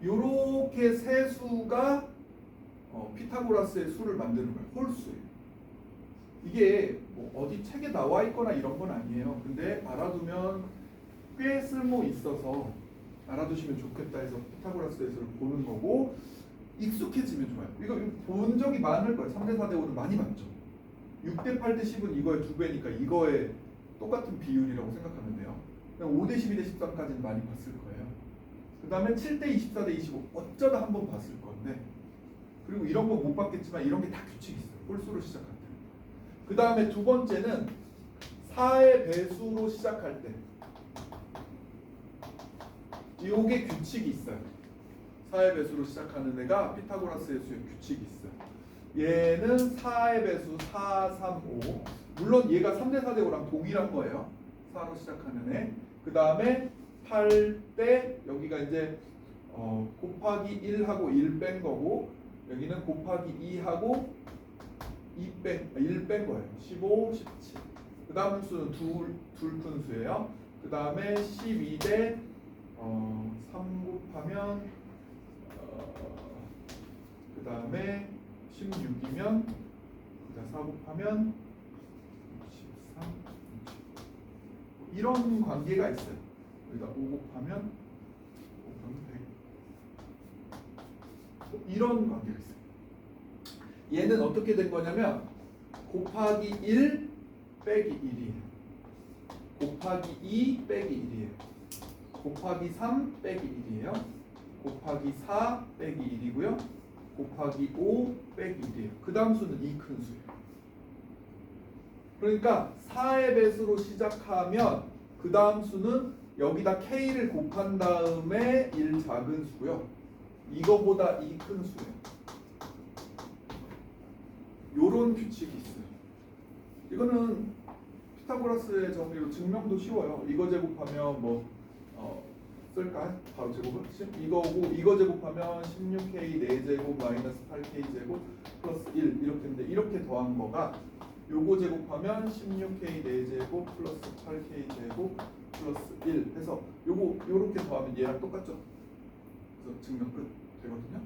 요렇게 세 수가 피타고라스의 수를 만드는 거예요. 홀수예요. 이게 뭐 어디 책에 나와 있거나 이런 건 아니에요. 근데 알아두면 꽤 쓸모 있어서 알아두시면 좋겠다 해서 피타고라스의 수를 보는 거고, 익숙해지면 좋아요. 이거 본 적이 많을 거예요. 3대 4대 5는 많이 봤죠. 6대 8대 10은 이거의 2배니까 이거의 똑같은 비율이라고 생각하면 돼요. 5대 12대 13까지는 많이 봤을 거예요. 그 다음에 7대 24대 25 어쩌다 한번 봤을 건데, 그리고 이런 거 못 봤겠지만 이런 게 다 규칙이 있어요. 홀수로 시작할 때. 그 다음에 두 번째는 4의 배수로 시작할 때 요게 규칙이 있어요. 4의 배수로 시작하는 애가 피타고라스의 수의 규칙이 있어요. 얘는 4의 배수 4, 3, 5. 물론 얘가 3대 4대 5랑 동일한 거예요. 4로 시작하는 애. 그 다음에 8대 여기가 이제 곱하기 1하고 1 뺀 거고, 여기는 곱하기 2하고 1 뺀 거예요. 15, 17. 그 다음 수는 둘 푼수예요. 그 다음에 12대 3 곱하면 그 다음에 16이면 4 곱하면 13 이런 관계가 있어요. 여기다 5 곱하면 100 이런 관계가 있어요. 얘는 어떻게 된 거냐면 곱하기 1 빼기 1이에요. 곱하기 2 빼기 1이에요. 곱하기 3 빼기 1이에요. 곱하기 4 빼기 1이고요. 곱하기 5 빼기 1이에요. 그 다음 수는 이 큰 수예요. 그러니까 4의 배수로 시작하면 그 다음 수는 여기다 k를 곱한 다음에 1 작은 수고요. 이거보다 이 큰 수예요. 요런 규칙이 있어요. 이거는 피타고라스의 정리로 증명도 쉬워요. 이거 제곱하면 뭐 쓸까? 바로 제곱은? 이거고 이거 제곱하면 16k 4제곱 마이너스 8k 제곱 플러스 1 이렇게 했는데, 이렇게 더한 거가 요거 제곱하면 16k 4제곱 플러스 8k 제곱 플러스 1 해서 요거 요렇게 더하면 얘랑 똑같죠? 그래서 증명 끝 되거든요.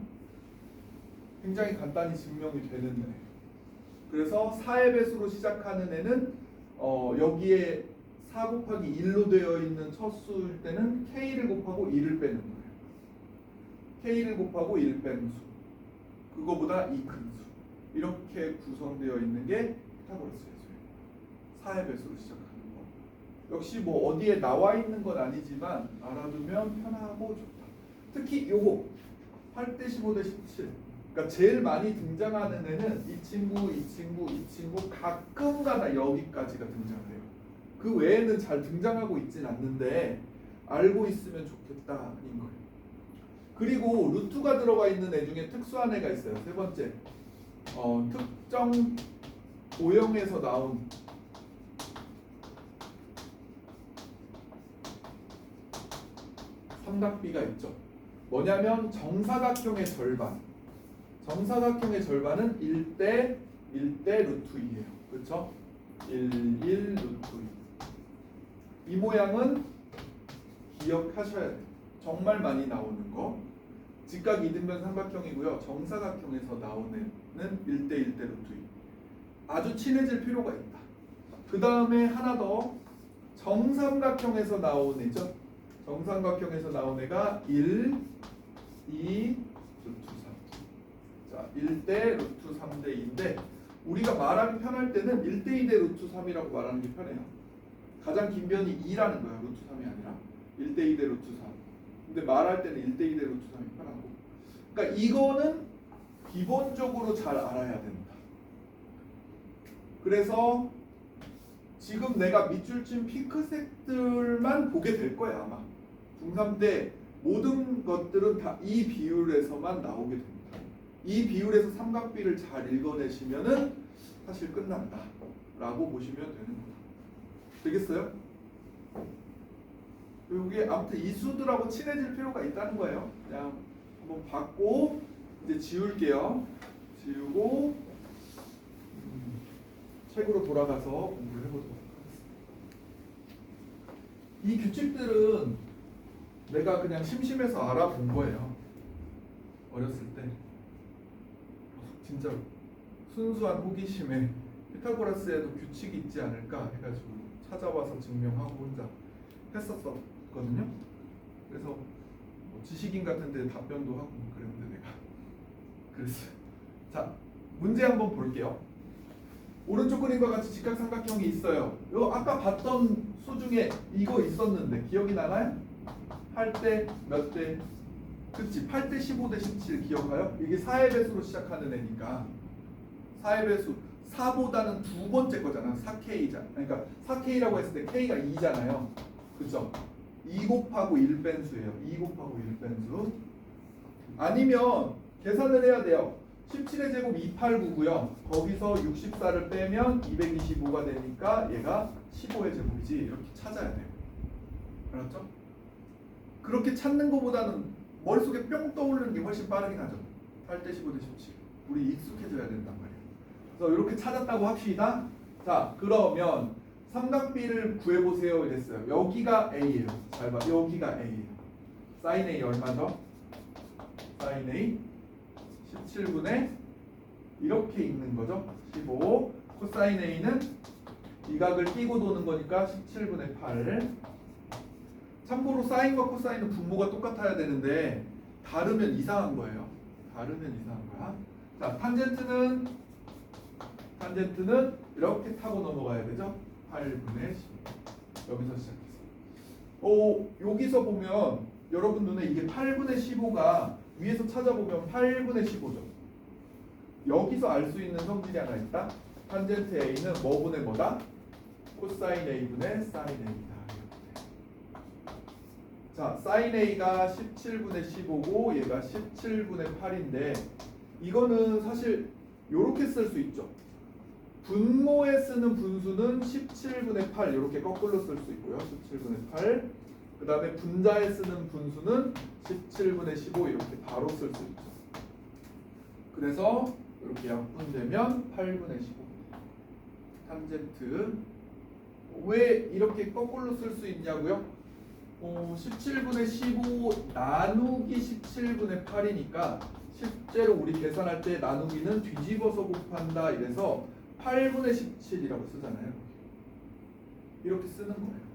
굉장히 간단히 증명이 되는 애. 그래서 4의 배수로 시작하는 애는 여기에 4 곱하기 1로 되어 있는 첫 수일 때는 k를 곱하고 1을 빼는 거예요. k를 곱하고 1 빼는 수. 그거보다 이 큰 수. 이렇게 구성되어 있는 게 피타고라스의 수예요. 4의 배수로 시작하는 거. 역시 뭐 어디에 나와 있는 건 아니지만 알아두면 편하고 좋다. 특히 요거 8대 15대 17. 그러니까 제일 많이 등장하는 애는 이 친구, 이 친구, 이 친구 가끔가다 여기까지가 등장해요. 그 외에는 잘 등장하고 있진 않는데 알고 있으면 좋겠다인 거예요. 그리고 루트가 들어가 있는 애 중에 특수한 애가 있어요. 세 번째, 특정 도형에서 나온 삼각비가 있죠. 뭐냐면 정사각형의 절반. 정사각형의 절반은 1대 루트 2예요. 그렇죠? 1 루트 2. 이 모양은 기억하셔야 돼요. 정말 많이 나오는 거. 직각 이등변 삼각형이고요. 정사각형에서 나오는 1대 루트 2. 아주 친해질 필요가 있다. 그 다음에 하나 더, 정삼각형에서 나온 애죠. 정삼각형에서 나온 애가 1, 2, 루트 3. 자, 1대 루트 3대 2인데 우리가 말하기 편할 때는 1대 2대 루트 3이라고 말하는 게 편해요. 가장 긴 변이 2라는 거야. 루트 3이 아니라 1대 2대 루트 3. 근데 말할 때는 1대 2대 루트 3이 편하고. 그러니까 이거는 기본적으로 잘 알아야 된다. 그래서 지금 내가 밑줄 친 핑크색들만 보게 될 거야 아마. 중3 때 모든 것들은 다 이 비율에서만 나오게 됩니다. 이 비율에서 삼각비를 잘 읽어내시면은 사실 끝난다 라고 보시면 되는 거다. 되겠어요? 이게 아무튼 이 수들하고 친해질 필요가 있다는 거예요. 그냥 한번 받고 이제 지울게요. 지우고 책으로 돌아가서 공부를 해보도록 하겠습니다. 이 규칙들은 내가 그냥 심심해서 알아본 거예요. 버렸을 때 진짜 순수한 호기심에 피타고라스에도 규칙이 있지 않을까 해가지고 찾아와서 증명하고 혼자 했었거든요. 그래서 뭐 지식인 같은데 답변도 하고 그랬는데 내가 그랬어요. 자, 문제 한번 볼게요. 오른쪽 그림과 같이 직각삼각형이 있어요. 요 아까 봤던 수 중에 이거 있었는데 기억이 나나요? 8대 몇 대? 그치, 8대 15대 17 기억해요? 이게 4의 배수로 시작하는 애니까 4의 배수 4보다는 두 번째 거잖아. 4K잖아. 그러니까 4K라고 했을 때 K가 2잖아요. 그쵸? 2 곱하고 1 뺀수예요. 2 곱하고 1 뺀수. 아니면 계산을 해야 돼요. 17의 제곱 289고요. 거기서 64를 빼면 225가 되니까 얘가 15의 제곱이지. 이렇게 찾아야 돼요. 알았죠? 그렇게 찾는 것보다는 머릿속에 뿅 떠오르는 게 훨씬 빠르긴 하죠. 8대 15대 17. 우리 익숙해져야 된단 말이에요. 그래서 이렇게 찾았다고 합시다. 자, 그러면 삼각비를 구해보세요 이랬어요. 여기가 A예요. 잘 봐. 여기가 A예요. sin A 얼마죠? sin A 17분의 이렇게 있는 거죠. 15. 코사인 A는 이 각을 끼고 도는 거니까 17분의 8. 참고로 사인과 코사인은 분모가 똑같아야 되는데 다르면 이상한 거예요. 다르면 이상한 거야. 자, 탄젠트는 이렇게 타고 넘어가야 되죠. 8분의 15. 여기서 시작해서. 여기서 보면 여러분 눈에 이게 8분의 15가 위에서 찾아보면 8분의 15죠. 여기서 알 수 있는 성질이 하나 있다. 탄젠트 A는 뭐분의 뭐다? 코사인 A분의 사인 A다. 자, 사인 A가 17분의 15고 얘가 17분의 8인데 이거는 사실 이렇게 쓸 수 있죠. 분모에 쓰는 분수는 17분의 8 이렇게 거꾸로 쓸 수 있고요. 17분의 8. 그 다음에 분자에 쓰는 분수는 17분의 15 이렇게 바로 쓸 수 있죠. 그래서 이렇게 약분되면 8분의 15. 탄젠트. 왜 이렇게 거꾸로 쓸 수 있냐고요? 17분의 15 나누기 17분의 8이니까 실제로 우리 계산할 때 나누기는 뒤집어서 곱한다 이래서 8분의 17이라고 쓰잖아요. 이렇게 쓰는 거예요.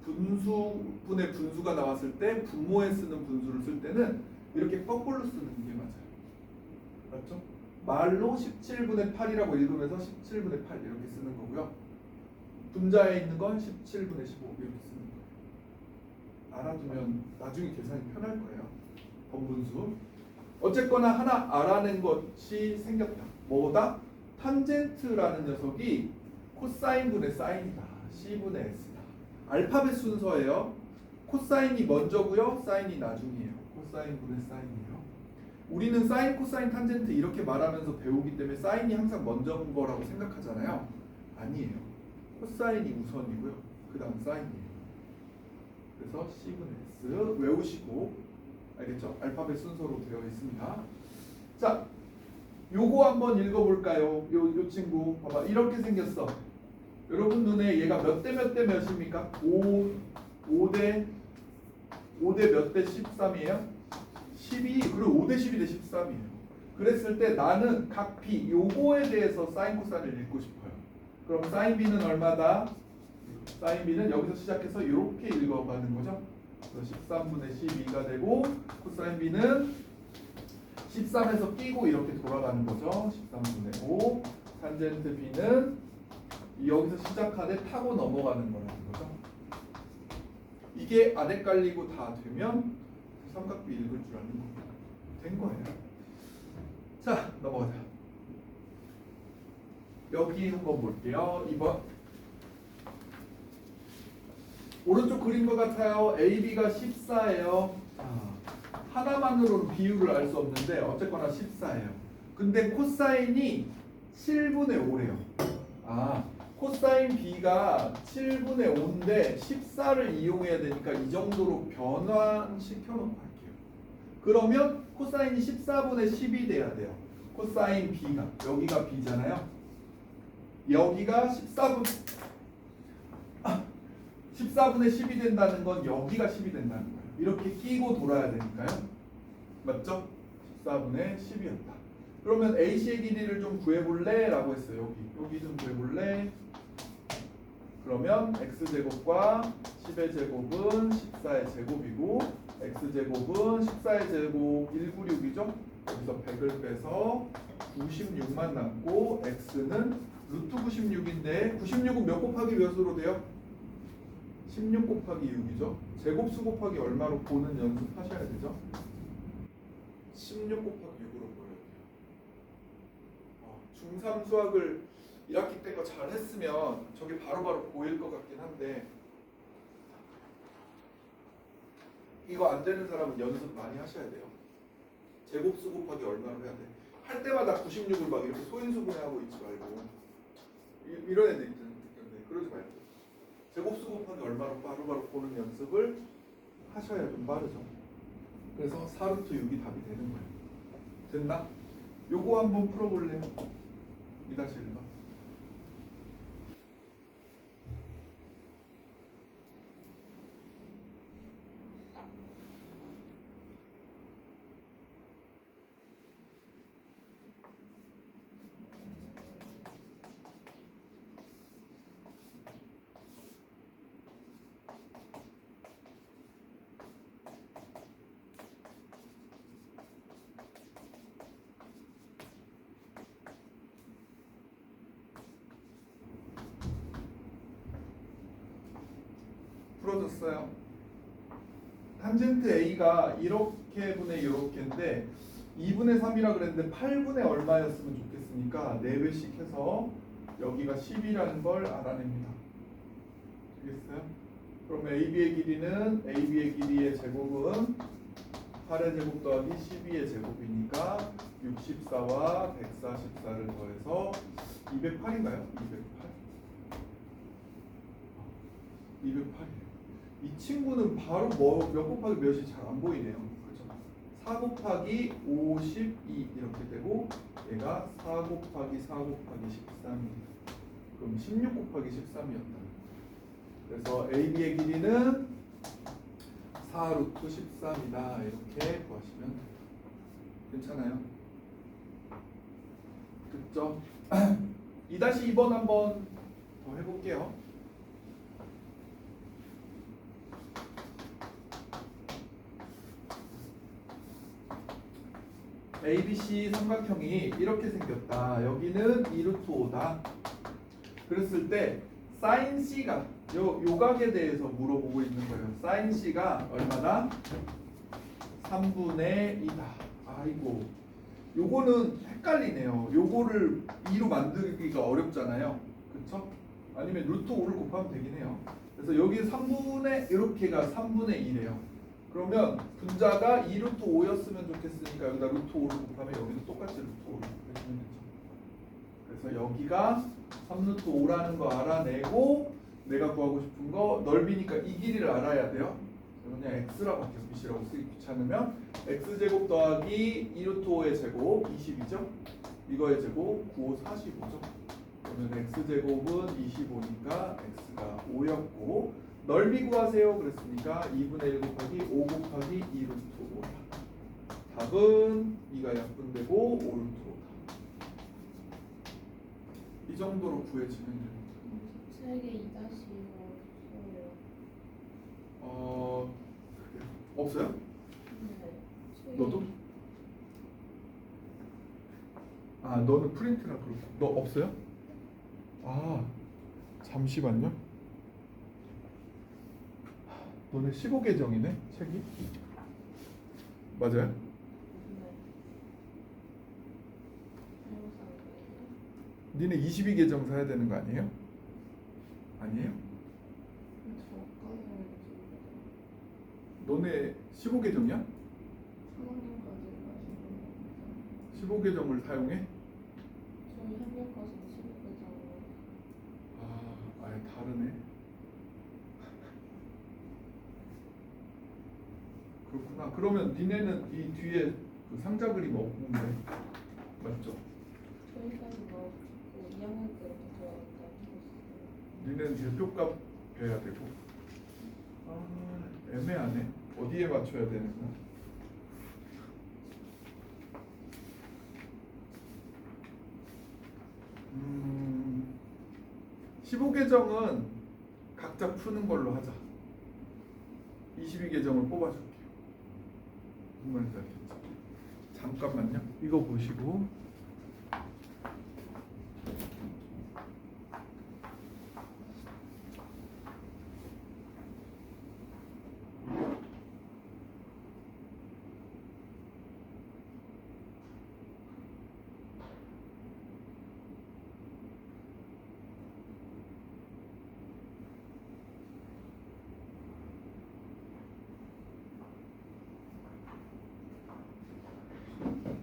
분수분의 분수가 나왔을 때 분모에 쓰는 분수를 쓸 때는 이렇게 거꾸로 쓰는 게 맞아요. 맞죠? 말로 17분의 8이라고 읽으면서 17분의 8 이렇게 쓰는 거고요. 분자에 있는 건 17분의 15 이렇게 쓰는 거예요. 알아두면 나중에 계산이 편할 거예요. 번분수. 어쨌거나 하나 알아낸 것이 생겼다. 뭐다? 탄젠트라는 녀석이 코사인분의 사인이다. C분의 S다. 알파벳 순서예요. 코사인이 먼저고요. 사인이 나중이에요. 코사인분의 사인이에요. 우리는 사인, 코사인, 탄젠트 이렇게 말하면서 배우기 때문에 사인이 항상 먼저인 거라고 생각하잖아요. 아니에요. 코사인이 우선이고요. 그 다음 사인이에요. 그래서 C분의 S 외우시고 알겠죠? 알파벳 순서로 되어 있습니다. 자, 요거 한번 읽어볼까요? 요 친구 봐봐. 이렇게 생겼어. 여러분 눈에 얘가 몇 대 몇 대 몇입니까? 5대 몇 대 13이에요? 12 그리고 5대 12 대 13이에요. 그랬을 때 나는 각 B 요거에 대해서 사인 코사인을 읽고 싶어요. 그럼 사인 B는 얼마다? 사인 B는 여기서 시작해서 이렇게 읽어가는 거죠. 그래서 13분의 12가 되고 코사인 B는 13에서 끼고 이렇게 돌아가는 거죠. 13분의 5. 탄젠트 B는 여기서 시작하되 타고 넘어가는 거라는 거죠. 이게 안 헷갈리고 다 되면 삼각비 읽을 줄 아는 겁니다. 된 거예요. 자, 넘어가자. 여기 한번 볼게요. 2번. 오른쪽 그림과 같아요. AB가 14예요. 하나만으로는 비율을 알 수 없는데 어쨌거나 14예요. 근데 코사인이 7분의 5래요. 코사인 B가 7분의 5인데 14를 이용해야 되니까 이 정도로 변환시켜 놓고 할게요. 그러면 코사인이 14분의 10이 돼야 돼요. 코사인 B가 여기가 B잖아요. 여기가 14분의 10이 된다는 건 여기가 10이 된다는 거예요. 이렇게 끼고 돌아야 되니까요. 맞죠? 14분의 10이었다. 그러면 AC의 길이를 좀 구해볼래? 라고 했어요. 여기 좀 구해볼래? 그러면 x제곱과 10의 제곱은 14의 제곱이고 x제곱은 14의 제곱 196이죠? 여기서 100을 빼서 96만 남고 x는 루트 96인데 96은 몇 곱하기 몇으로 돼요? 16 곱하기 6이죠. 제곱수 곱하기 얼마로 보는 연습하셔야 되죠? 16 곱하기 6으로 보여야 돼요. 중3 수학을 1학기 때 거 잘 했으면 저게 바로바로 보일 것 같긴 한데 이거 안 되는 사람은 연습 많이 하셔야 돼요. 제곱수 곱하기 얼마로 해야 돼? 할 때마다 96을 막 이렇게 소인수분해하고 있지 말고 이런 애들 있던데 그러지 말고 제곱수 곱하기 얼마로 바로바로 보는 연습을 하셔야 좀 빠르죠. 그래서 4루트 6이 답이 되는 거예요. 됐나? 요거 한번 풀어볼래요? 2-1번. 풀어줬어요. 탄젠트 A가 이렇게 분의 이렇게인데 2분의 3이라 그랬는데 8분의 얼마였으면 좋겠으니까 4배씩 해서 여기가 10이라는 걸 알아냅니다. 알겠어요? 그럼 AB의 길이는 AB의 길이의 제곱은 8의 제곱 더하기 12의 제곱이니까 64와 144를 더해서 208인가요? 208이에요. 이 친구는 바로 몇 곱하기 몇이 잘 안 보이네요. 그렇죠? 4 곱하기 52 이렇게 되고 얘가 4 곱하기 4 곱하기 13입니다. 그럼 16 곱하기 13이었다. 그래서 AB의 길이는 4루트 13이다. 이렇게 구하시면 돼요. 괜찮아요? 됐죠? 2-2번 한번 더 해볼게요. ABC 삼각형이 이렇게 생겼다. 여기는 2루트 5다. 그랬을 때 sin C가 요각에 대해서 물어보고 있는 거예요. sin C가 얼마다? 3분의 2다. 아이고 요거는 헷갈리네요. 요거를 2로 만들기가 어렵잖아요. 그쵸? 아니면 루트 5를 곱하면 되긴 해요. 그래서 여기 3분의 이렇게가 3분의 1이에요. 그러면 분자가 2루트 5였으면 좋겠으니까 여기다 루트 5를 곱하면 여기도 똑같이 루트 5를 곱해주면 되죠. 그래서 여기가 3루트 5라는 거 알아내고 내가 구하고 싶은 거 넓이니까 이 길이를 알아야 돼요. 그냥 x라고 B씨라고 쓰기 귀찮으면 x제곱 더하기 2루트 5의 제곱 20이죠. 이거의 제곱 9, 5, 45죠. 그러면 x제곱은 25니까 x가 5였고 넓이 구하세요 그랬으니까 2분의 1 곱하기 5 곱하기 2루트 5다. 답은 2가 약분되고 5루트 5다. 이 정도로 구해지면 됩니다. 책에 2-5 없어요. 없어요? 네. 너도? 아 너는 프린트라 그렇고 너 없어요? 아 잠시만요. 너네 15계정이네 책이? 맞아요? 네. 니네 22계정 사야 되는 거 아니에요? 아니에요? 너네 15계정이야? 15계정을 사용해? 저희 한명까지 15계정. 아, 아예 다르네. 그렇구나. 그러면 니네는 이 뒤에 그 상자 그림 없는데 맞죠? 저희까지 뭐 2학년 때부터 들어갔다 했어요. 니네는 대표값 배야 되고. 아, 애매하네. 어디에 맞춰야 되는 거야? 15계정은 각자 푸는 걸로 하자. 22계정을 뽑아줄게요. 무슨 말인지 알겠죠? 잠깐만요. 이거 보시고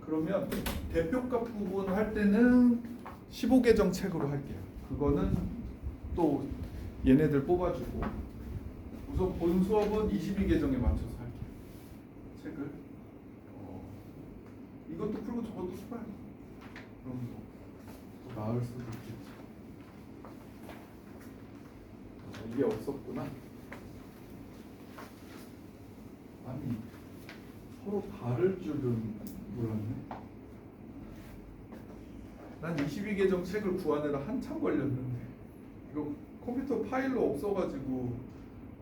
그러면 대표값 부분 할 때는 15계정 책으로 할게요. 그거는 또 얘네들 뽑아주고 우선 본 수업은 22계정에 맞춰서 할게요. 책을 이것도 풀고 저것도 풀어요. 그럼 더 나을 수도 있겠지. 이게 없었구나. 아니 서로 다를 줄은 몰랐네. 난 22계정 책을 구하느라 한참 걸렸는데 이거 컴퓨터 파일로 없어가지고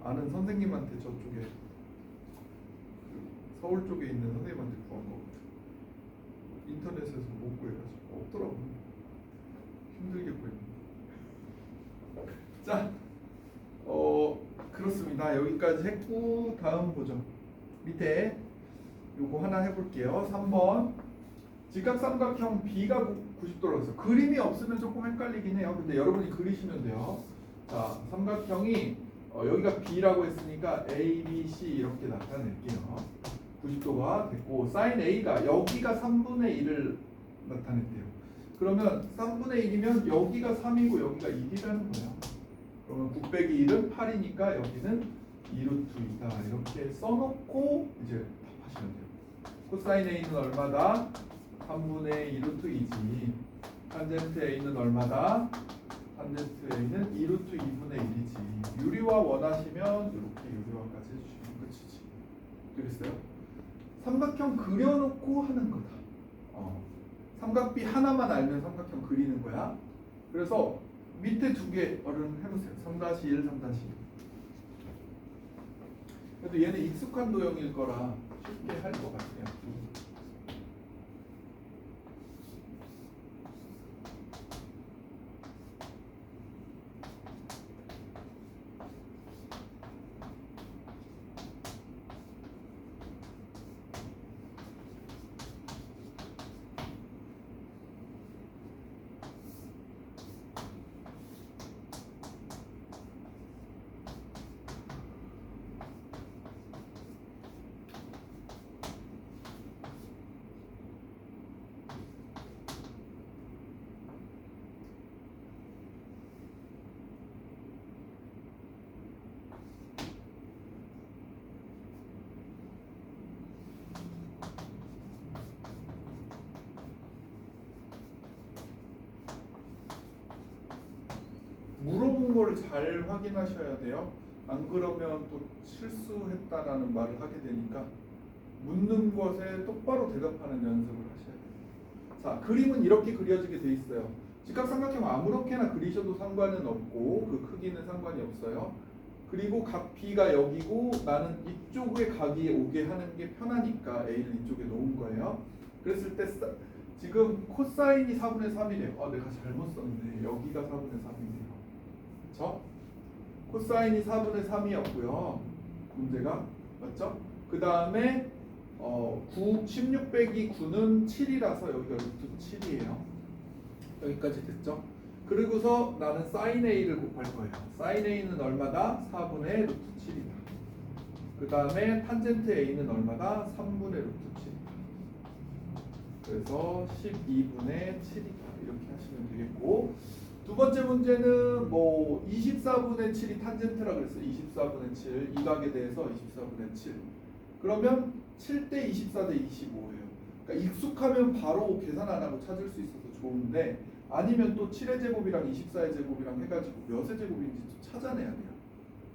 아는 선생님한테 저쪽에 그 서울 쪽에 있는 선생님한테 구한 거거든. 인터넷에서 못 구해가지고 없더라고. 힘들게 구했는데. 자, 그렇습니다. 여기까지 했고 다음 보죠. 밑에 요거 하나 해볼게요. 3번 직각삼각형 B가 90도로 해서 그림이 없으면 조금 헷갈리긴 해요. 근데 여러분이 그리시면 돼요. 자, 삼각형이 여기가 B라고 했으니까 A, B, C 이렇게 나타낼게요. 90도가 됐고 sin A가 여기가 3분의 1을 나타냈대요. 그러면 3분의 1이면 여기가 3이고 여기가 1이라는 거예요. 그러면 9 빼기 1은 8이니까 여기는 2루트 2다 이렇게 써놓고 이제 답하시면 돼요. 코사인 A는 얼마다? 3분의 2루트 2지. 탄젠트 A는 얼마다? 탄젠트 A는 2루트 2분의 1이지. 유리화 원하시면 이렇게 유리화까지 해주시면 끝이지. 되겠어요? 삼각형 그려놓고 하는 거다. 삼각비 하나만 알면 삼각형 그리는 거야. 그래서 밑에 두 개 얼른 해보세요. 3-1, 3-2. 그래도 얘는 익숙한 도형일 거라 쉽게 할 것 같아요. 물어본 거를 잘 확인하셔야 돼요. 안 그러면 또 실수했다라는 말을 하게 되니까 묻는 것에 똑바로 대답하는 연습을 하셔야 돼요. 자, 그림은 이렇게 그려지게 돼 있어요. 직각삼각형 아무렇게나 그리셔도 상관은 없고 그 크기는 상관이 없어요. 그리고 각 B가 여기고 나는 이쪽에 각이 오게 하는 게 편하니까 A를 이쪽에 놓은 거예요. 그랬을 때 지금 코사인이 4분의 3이래요. 내가 잘못 썼네. 여기가 4분의 3이네요. 그렇죠? 코사인이 4분의 3이었고요. 문제가 맞죠? 그 다음에 16 빼기 9는 7이라서 여기가 루트 7이에요. 여기까지 됐죠? 그리고서 나는 sin A를 곱할 거예요. sin A는 얼마다? 4분의 루트 7이다. 그 다음에 탄젠트 A는 얼마다? 3분의 루트 7이다. 그래서 12분의 7이다. 이렇게 하시면 되겠고, 두 번째 문제는 뭐 24분의 7이 탄젠트라 그랬어요. 24분의 7 이 각에 대해서 24분의 7. 그러면 7대 24 대 25예요. 그러니까 익숙하면 바로 계산 안 하고 찾을 수 있어서 좋은데, 아니면 또 7의 제곱이랑 24의 제곱이랑 해가지고 몇의 제곱인지 또 찾아내야 돼요.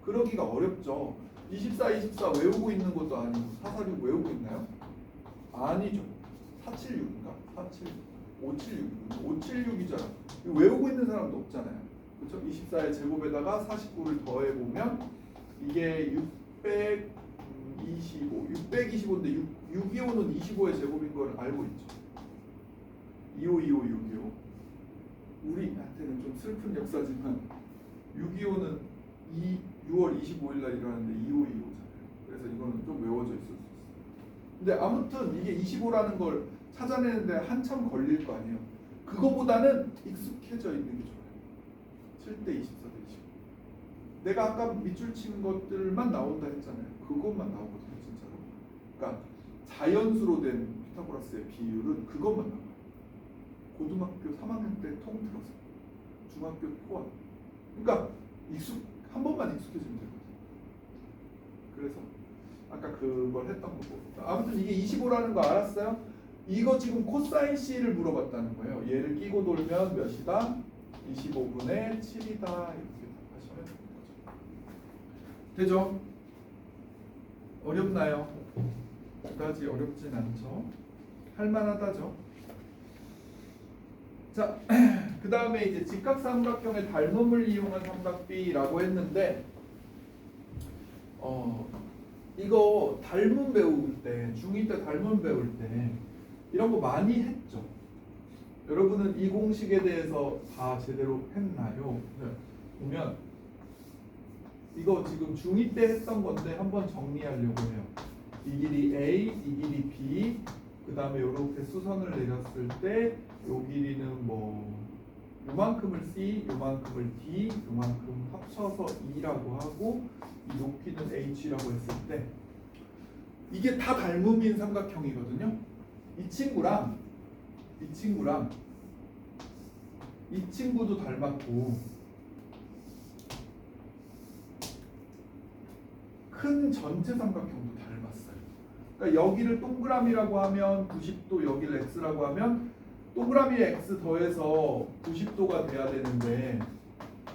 그러기가 어렵죠. 24, 24 외우고 있는 것도 아니고 446 외우고 있나요? 아니죠. 476인가? 476. 576이잖아. 외우고 있는 사람도 없잖아요. 그렇죠? 24의 제곱에다가 49를 더해보면 이게 625인데 625는 25의 제곱인 걸 알고 있죠. 625. 우리한테는 좀 슬픈 역사지만 625는 6월 25일 날 일어났는데 2525잖아요. 그래서 이거는 좀 외워져 있을 수 있어요. 근데 아무튼 이게 25라는 걸 찾아내는데 한참 걸릴 거 아니에요. 그거보다는 익숙해져 있는 게 좋아요. 7대 24대 25. 내가 아까 밑줄 친 것들만 나온다 했잖아요. 그것만 나오거든요, 진짜로. 그러니까 자연수로 된 피타고라스의 비율은 그것만 나와요. 고등학교 3학년 때 통틀어서 중학교 포함. 그러니까 한 번만 익숙해지면 되거든요. 그래서 아까 그걸 했던 거고. 아무튼 이게 25라는 거 알았어요? 이거 지금 코사인 C를 물어봤다는 거예요. 얘를 끼고 돌면 몇이다? 25분의 7이다. 이렇게 답하시면 되는 거죠. 되죠? 어렵나요? 그다지 어렵진 않죠. 할만하다죠. 자, 그 다음에 이제 직각삼각형의 닮음을 이용한 삼각비라고 했는데, 이거 닮음 배울 때, 중2 때 닮음 배울 때 이런 거 많이 했죠. 여러분은 이 공식에 대해서 다 제대로 했나요? 네. 보면 이거 지금 중2 때 했던 건데 한번 정리하려고 해요. 이 길이 A, 이 길이 B, 그 다음에 이렇게 수선을 내렸을 때 요 길이는 뭐 요만큼을 C, 요만큼을 D, 요만큼 합쳐서 E라고 하고 이 높이는 H라고 했을 때 이게 다 닮음인 삼각형이거든요. 이 친구랑 이 친구도 닮았고 큰 전체 삼각형도 닮았어요. 그러니까 여기를 동그라미라고 하면 90도, 여기를 X라고 하면 동그라미에 X 더해서 90도가 돼야 되는데,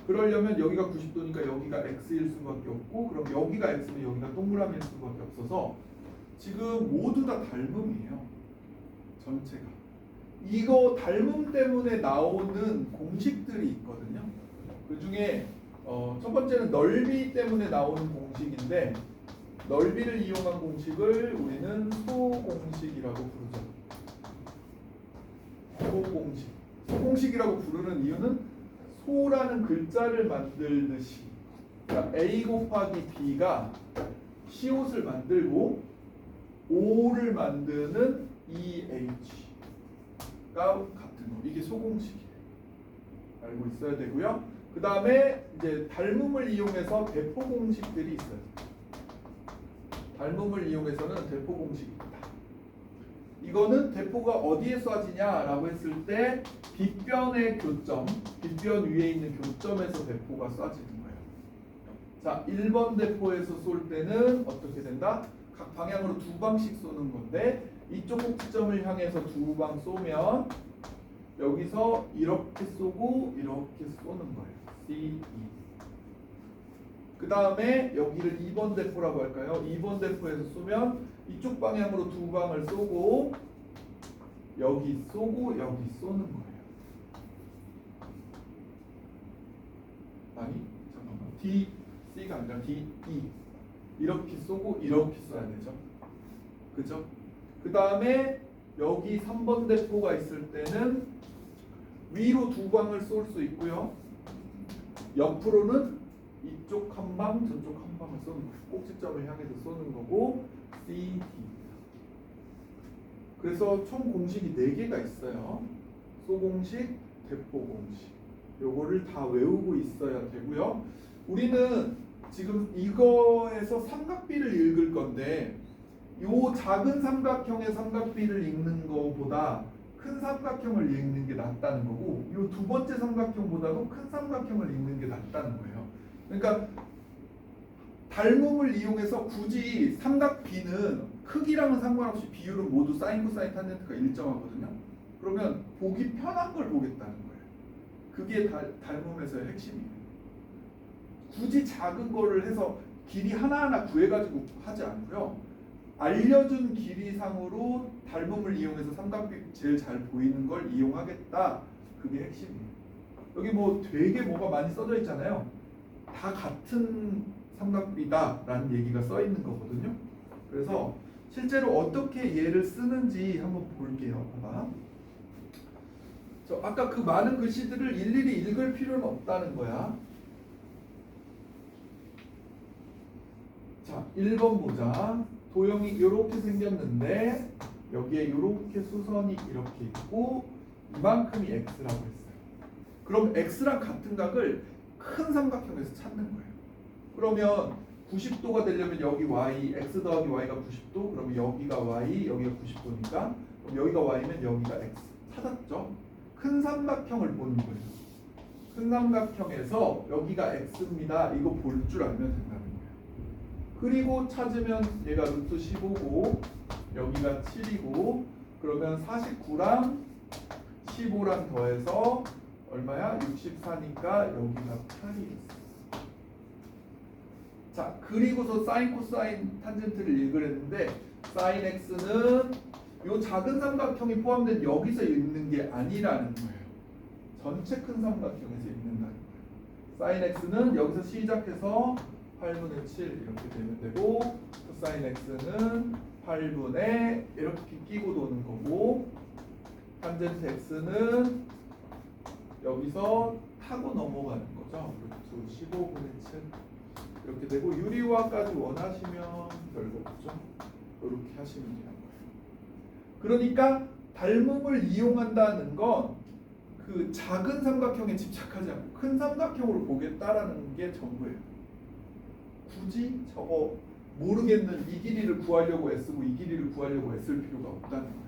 그러려면 여기가 90도니까 여기가 X일 수밖에 없고, 그럼 여기가 X면 여기가 동그라미일 수밖에 없어서 지금 모두 다 닮음이에요. 전체가. 이거 닮음 때문에 나오는 공식들이 있거든요. 그 중에 첫 번째는 넓이 때문에 나오는 공식인데, 넓이를 이용한 공식을 우리는 소공식이라고 부르죠. 소공식. 소공식이라고 부르는 이유는 소라는 글자를 만들듯이, 그러니까 A 곱하기 B가 시옷을 만들고 O를 만드는 EH가 같은 거. 이게 소공식이에요. 알고 있어야 되고요. 그 다음에 이제 닮음을 이용해서 대포 공식들이 있어요. 닮음을 이용해서는 대포 공식이 있다. 이거는 대포가 어디에 쏴지냐라고 했을 때 빗변의 교점, 빗변 위에 있는 교점에서 대포가 쏴지는 거예요. 자, 1번 대포에서 쏠 때는 어떻게 된다? 각 방향으로 두 방씩 쏘는 건데, 이쪽 꼭지점을 향해서 두 방 쏘면 여기서 이렇게 쏘고 이렇게 쏘는 거예요. CE. 그 다음에 여기를 2번 대포라고 할까요? 2번 대포에서 쏘면 이쪽 방향으로 두 방을 쏘고 여기 쏘고 여기 쏘는 거예요. 아니, 잠깐만. D, C가 아니라 D, E. 이렇게 쏘고 이렇게 쏴야 되죠. 그죠? 그 다음에 여기 3번 대포가 있을 때는 위로 두 방을 쏠 수 있고요. 옆으로는 이쪽 한 방, 저쪽 한 방을 쏘는 거예요. 꼭지점을 향해서 쏘는 거고, CD. 그래서 총 공식이 4개가 있어요. 소공식, 대포공식. 요거를 다 외우고 있어야 되고요. 우리는 지금 이거에서 삼각비를 읽을 건데, 요 작은 삼각형의 삼각비를 읽는 것보다 큰 삼각형을 읽는 게 낫다는 거고, 요 두 번째 삼각형보다도 큰 삼각형을 읽는 게 낫다는 거예요. 그러니까 닮음을 이용해서 굳이 삼각비는 크기랑은 상관없이 비율은 모두 사인, 코사인, 탄젠트가 일정하거든요. 그러면 보기 편한 걸 보겠다는 거예요. 그게 닮음에서의 핵심이에요. 굳이 작은 거를 해서 길이 하나하나 구해가지고 하지 않고요. 알려준 길이상으로 닮음을 이용해서 삼각비 제일 잘 보이는 걸 이용하겠다. 그게 핵심이에요. 여기 뭐 되게 뭐가 많이 써져 있잖아요. 다 같은 삼각비다라는 얘기가 써 있는 거거든요. 그래서 실제로 어떻게 얘를 쓰는지 한번 볼게요. 봐봐. 저 아까 그 많은 글씨들을 일일이 읽을 필요는 없다는 거야. 자, 1번 보자. 도형이 이렇게 생겼는데 여기에 이렇게 수선이 이렇게 있고 이만큼이 x라고 했어요. 그럼 x랑 같은 각을 큰 삼각형에서 찾는 거예요. 그러면 90도가 되려면 여기 y, x 더하기 y가 90도, 그러면 여기가 y, 여기가 90도니까 그럼 여기가 y면 여기가 x. 찾았죠? 큰 삼각형을 보는 거예요. 큰 삼각형에서 여기가 x입니다. 이거 볼 줄 알면 된다는 거예요. 그리고 찾으면 얘가 루트 15고 여기가 7이고 그러면 49랑 15랑 더해서 얼마야? 64니까 여기가 8이겠어. 자, 그리고서 사인, 코사인, 탄젠트를 읽으랬는데 사인 x는 요 작은 삼각형이 포함된 여기서 읽는 게 아니라는 거예요. 전체 큰 삼각형에서 읽는다는 거예요. 사인 x는 여기서 시작해서 8분의 7 이렇게 되면 되고 코사인 x는 8분의 이렇게 끼고 도는 거고 탄젠트 x는 여기서 타고 넘어가는 거죠. 루트 15분의 7 이렇게 되고 유리화까지 원하시면 별거 없죠. 이렇게 하시면 되는 거예요. 그러니까 닮음을 이용한다는 건 그 작은 삼각형에 집착하지 않고 큰 삼각형으로 보겠다라는 게 전부예요. 굳이 저거 모르겠는 이 길이를 구하려고 애쓰고 이 길이를 구하려고 애쓸 필요가 없다는 거예요.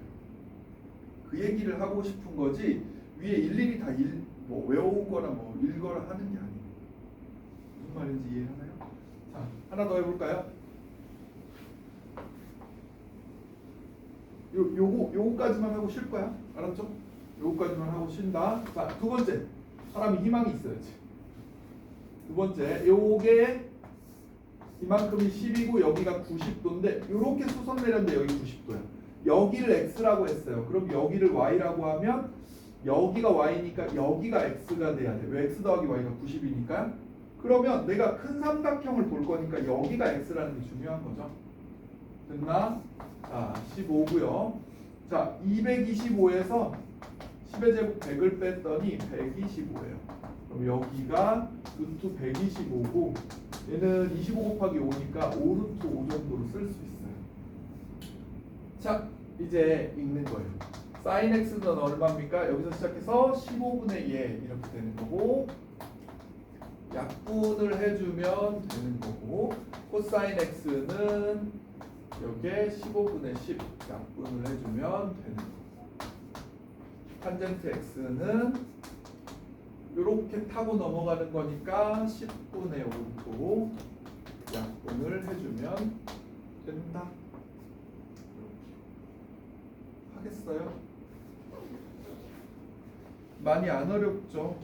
그 얘기를 하고 싶은 거지 위에 일일이 다 뭐 외우거나 뭐 읽거나 하는 게 아니에요. 무슨 말인지 이해하나요? 자, 하나 더 해볼까요? 요거까지만 하고 쉴 거야. 알았죠? 요거까지만 하고 쉰다. 자, 두 번째. 사람이 희망이 있어야지. 두 번째. 요게 이만큼이 10이고 여기가 90도인데 요렇게 수선 내렸는데 여기 90도야. 여기를 x라고 했어요. 그럼 여기를 y라고 하면 여기가 y니까 여기가 x가 돼야 돼. 왜 x 더하기 y가 90이니까? 그러면 내가 큰 삼각형을 볼 거니까 여기가 x라는 게 중요한 거죠. 됐나? 자, 15고요. 자, 225에서 10의 제곱 100을 뺐더니 125예요. 그럼 여기가 루트 125고 얘는 25 곱하기 5니까 5루트 5 정도로 쓸 수 있어요. 자, 이제 읽는 거예요. sin x는 얼마입니까? 여기서 시작해서 15분의 얘 이렇게 되는 거고 약분을 해주면 되는 거고 코사인 x는 여기에 15분의 10 약분을 해주면 되는 거고 탄젠트 x는 이렇게 타고 넘어가는 거니까 10분의 5도 약분을 해주면 된다. 하겠어요? 많이 안 어렵죠?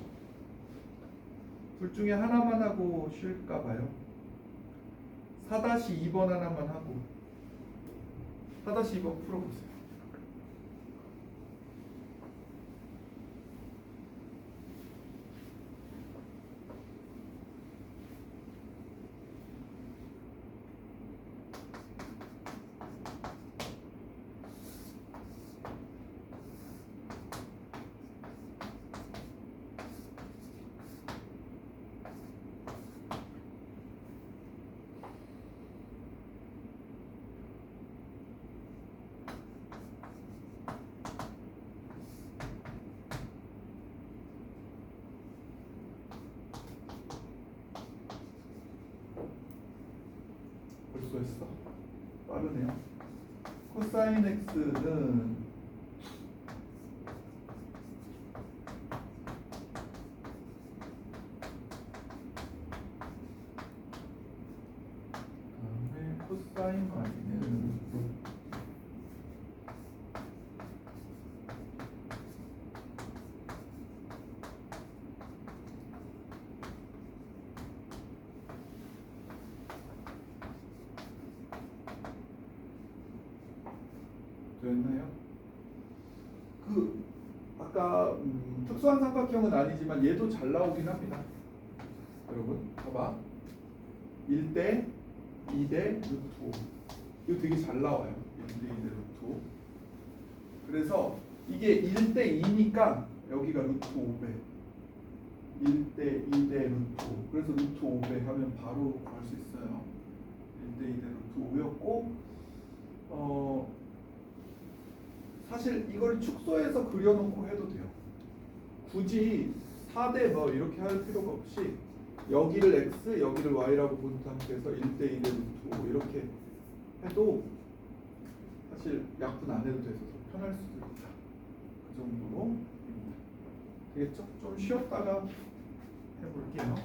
둘 중에 하나만 하고 쉴까 봐요. 4-2번 하나만 하고 4-2번 풀어보세요. 벌써 했어. 빠르네요. 코사인 x는 그다음에 코사인 y는 됐나요? 그 아까 특수한 삼각형은 아니지만 얘도 잘 나오긴 합니다. 여러분 봐봐. 1대 2대 루트 5. 이거 되게 잘 나와요. 1대 2대 루트 5. 그래서 이게 1대 2니까 여기가 루트 5배. 1대 2대 루트 5. 그래서 루트 5배 하면 바로 구할 수 있어요. 1대 2대 루트 5였고 사실 이걸 축소해서 그려놓고 해도 돼요. 굳이 4대 뭐 이렇게 할 필요가 없이 여기를 x, 여기를 y라고 본 상태에서 1대 2대 루트 5 이렇게 해도 사실 약분 안 해도 돼서 더 편할 수도 있다. 그 정도로 됩니다. 되겠죠? 좀 쉬었다가 해볼게요.